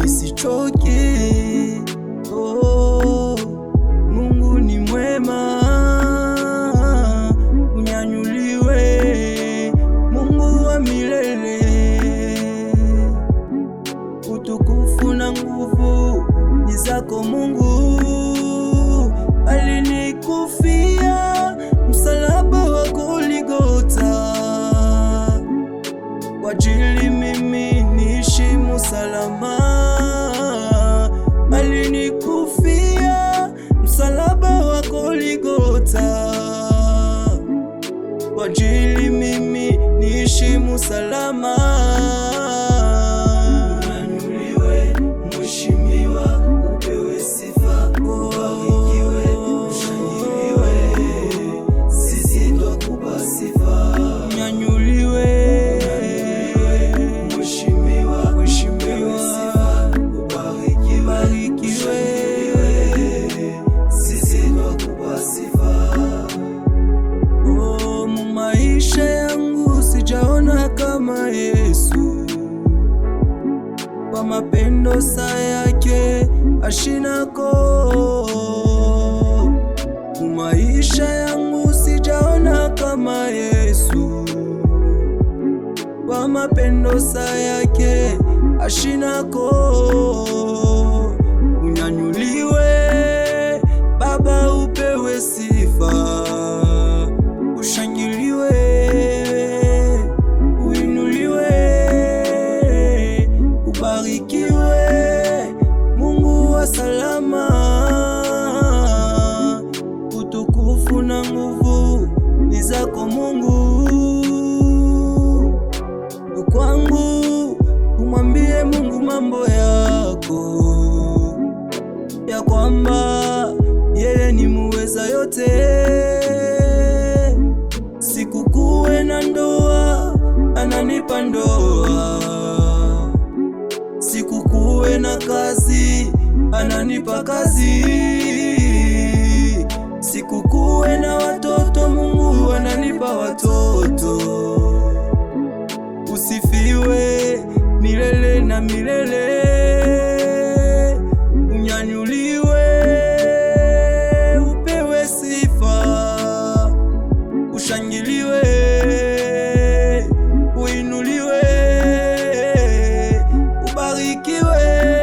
nisichoke. Oh, Mungu ni mwema, unyanyuliwe, Mungu wa milele. Utukufu na nguvu ni zako Mungu, alinikufia msalaba wa Golgotha kwa ajili mimi niishi salama. Alinikufia msalaba wa Golgotha kwa ajili mimi niishi salama. Unyanyuliwe mheshimiwa, upewe sifa, ubarikiwe, ushangiliwe, sisi twakupa sifa. Unyanyuliwe maisha yangu sijaona kama Yesu, kwa mapendo sa yake ashinako. Maisha yangu sijaona kama Yesu, kwa mapendo sa yake ashinako. Unyanyuliwe Baba, upewe sifa, ushangiliwe, uinuliwe, ubarikiwe, Mungu wa salama. Utukufu na nguvu ni zako Mungu. Kwangu umwambie Mungu mambo yako, ya kwamba yeye ni muweza yote. Sikukuwe na ndoa, ananipa ndoa. Sikukuwe na kazi, ananipa kazi. Sikukuwe na watoto, Mungu ananipa watoto. Usifiwe milele na milele. Unyanyuliwe, upewe sifa, ushangiliwe, uinuliwe, ubarikiwe.